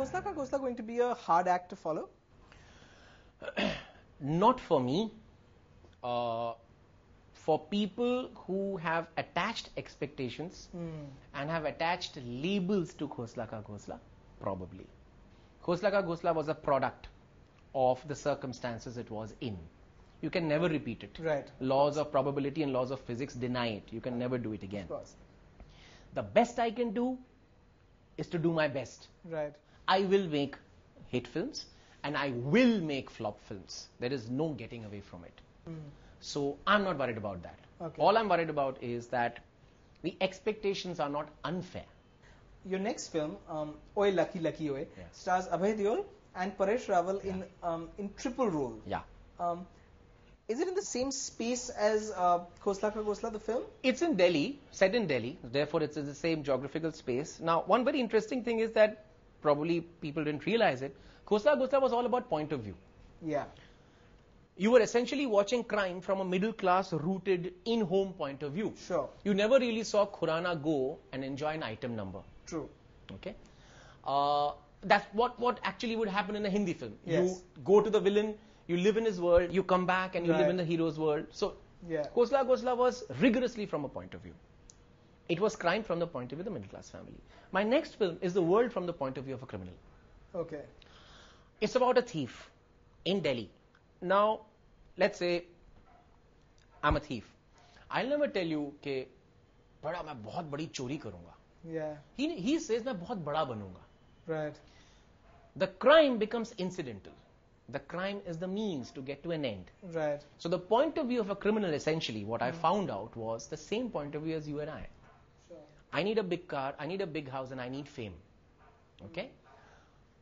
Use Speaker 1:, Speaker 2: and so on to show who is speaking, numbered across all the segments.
Speaker 1: Khosla Ka Ghosla going to be a hard act to follow?
Speaker 2: Not for me. For people who have attached expectations and have attached labels to Khosla Ka Ghosla, probably. Khosla Ka Ghosla was a product of the circumstances it was in. You can never repeat it.
Speaker 1: Right.
Speaker 2: Laws of probability and laws of physics deny it. You can never do it again.
Speaker 1: Of course.
Speaker 2: The best I can do is to do my best.
Speaker 1: Right.
Speaker 2: I will make hit films and I will make flop films. There is no getting away from it. So I'm not worried about that.
Speaker 1: Okay.
Speaker 2: All I'm worried about is that the expectations are not unfair.
Speaker 1: Your next film, Oye Lucky Lucky Oye, stars Abhay Deol and Paresh Rawal in triple role.
Speaker 2: Yeah.
Speaker 1: Is it in the same space as Khosla Ka Ghosla, the film?
Speaker 2: It's in Delhi, set in Delhi, therefore it's in the same geographical space. Now, one very interesting thing is that probably people didn't realize it. Khosla Ka Ghosla was all about point of view.
Speaker 1: Yeah.
Speaker 2: You were essentially watching crime from a middle class rooted in-home point of view.
Speaker 1: Sure.
Speaker 2: You never really saw Khurana go and enjoy an item number.
Speaker 1: True.
Speaker 2: Okay. That's what actually would happen in a Hindi film.
Speaker 1: Yes.
Speaker 2: You go to the villain, you live in his world, you come back and you live in the hero's world. So, Khosla Ka Ghosla was rigorously from a point of view. It was crime from the point of view of the middle class family. My next film is the world from the point of view of a criminal.
Speaker 1: Okay.
Speaker 2: It's about a thief in Delhi. Now, let's say I'm a thief. I'll never tell you कि बड़ा मैं बहुत बड़ी चोरी करूंगा.
Speaker 1: Yeah.
Speaker 2: He says मैं बहुत बड़ा बनूंगा.
Speaker 1: Right.
Speaker 2: The crime becomes incidental. The crime is the means to get to an end.
Speaker 1: Right.
Speaker 2: So the point of view of a criminal, essentially, what I found out was the same point of view as you and I.
Speaker 1: Sure.
Speaker 2: I need a big car, I need a big house, and I need fame. Okay?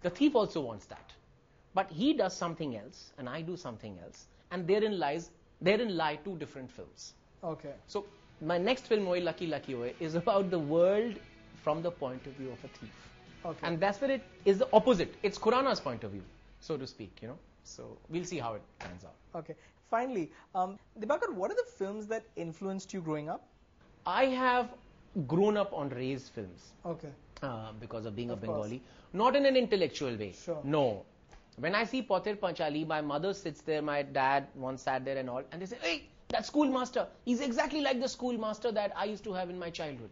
Speaker 2: The thief also wants that. But he does something else, and I do something else. And therein lie two different films.
Speaker 1: Okay.
Speaker 2: So my next film, Oye Lucky Lucky Oye, is about the world from the point of view of a thief.
Speaker 1: Okay.
Speaker 2: And that's where it is the opposite. It's Khurana's point of view, so to speak, So we'll see how it turns out.
Speaker 1: Okay. Finally, Dibakar, what are the films that influenced you growing up?
Speaker 2: I have grown up on Ray's films.
Speaker 1: Okay.
Speaker 2: Because of being a
Speaker 1: Of
Speaker 2: Bengali. Not in an intellectual way.
Speaker 1: Sure.
Speaker 2: No. When I see Pothir Panchali, my mother sits there, my dad once sat there and all, and they say, hey, that schoolmaster, he's exactly like the schoolmaster that I used to have in my childhood.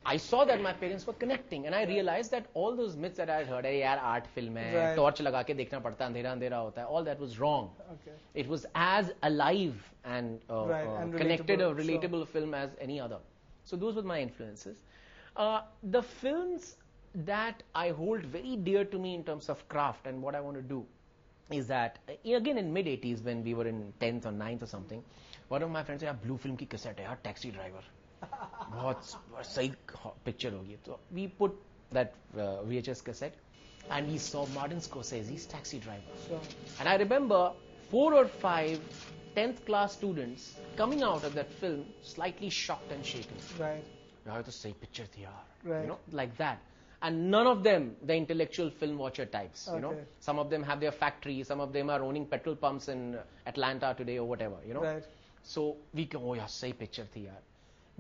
Speaker 2: I saw that my parents were connecting, and I realized that all those myths that I had heard, yaar art film hai, torch laga ke dekhna padta, andhera andhera hota hai, all that was wrong.
Speaker 1: Okay.
Speaker 2: It was as alive and,
Speaker 1: and
Speaker 2: connected, a
Speaker 1: relatable,
Speaker 2: relatable film as any other. So those were my influences. The films that I hold very dear to me in terms of craft and what I want to do is that, again in mid-80s when we were in 10th or 9th or something, one of my friends said, blue film ki cassette hai, taxi driver. बहुत सही picture होगी. So we put that VHS cassette and we saw Martin Scorsese's Taxi Driver.
Speaker 1: Sure.
Speaker 2: And I remember 4 or 5 10th class students coming out of that film slightly shocked and shaken.
Speaker 1: Right.
Speaker 2: यार तो सही picture थी यार.
Speaker 1: Right.
Speaker 2: Like that. And none of them the intellectual film watcher types.
Speaker 1: Okay.
Speaker 2: Some of them have their factory, some of them are owning petrol pumps in Atlanta today or whatever.
Speaker 1: Right.
Speaker 2: So we go, oh yeah, सही picture थी यार.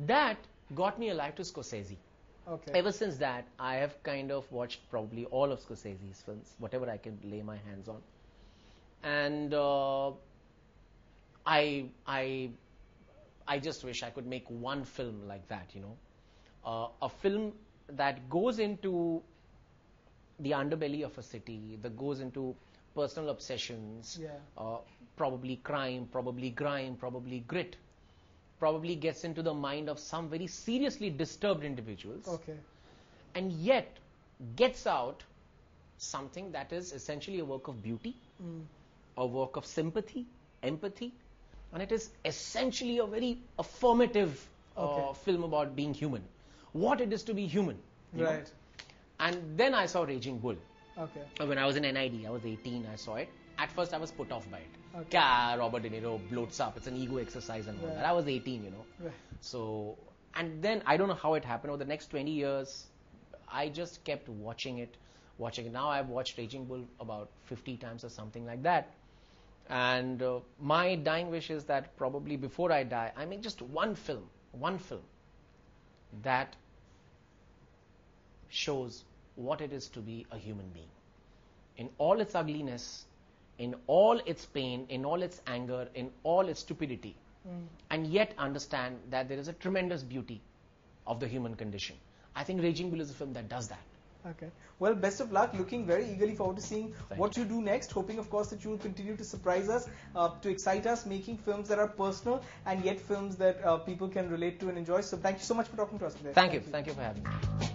Speaker 2: That got me alive to Scorsese.
Speaker 1: Okay.
Speaker 2: Ever since that, I have kind of watched probably all of Scorsese's films, whatever I can lay my hands on. And I just wish I could make one film like that, a film that goes into the underbelly of a city, that goes into personal obsessions, probably crime, probably grime, probably grit. Probably gets into the mind of some very seriously disturbed individuals.
Speaker 1: Okay.
Speaker 2: And yet gets out something that is essentially a work of beauty, a work of sympathy, empathy, and it is essentially a very affirmative film about being human. What it is to be human.
Speaker 1: Right.
Speaker 2: And then I saw Raging Bull.
Speaker 1: Okay.
Speaker 2: When I was in NID, I was 18, I saw it. At first I was put off by it.
Speaker 1: Okay.
Speaker 2: Robert De Niro bloats up. It's an ego exercise and all that. I was 18,
Speaker 1: Right.
Speaker 2: So, and then I don't know how it happened. Over the next 20 years, I just kept watching it. Now I've watched Raging Bull about 50 times or something like that. And my dying wish is that probably before I die, I make just one film that shows what it is to be a human being. In all its ugliness, in all its pain, in all its anger, in all its stupidity, and yet understand that there is a tremendous beauty of the human condition. I think Raging Bull is a film that does that.
Speaker 1: Okay. Well, best of luck. Looking very eagerly forward to seeing what you do next. Hoping, of course, that you will continue to surprise us, to excite us, making films that are personal and yet films that people can relate to and enjoy. So thank you so much for talking to us today.
Speaker 2: Thank you. Thank you for having me.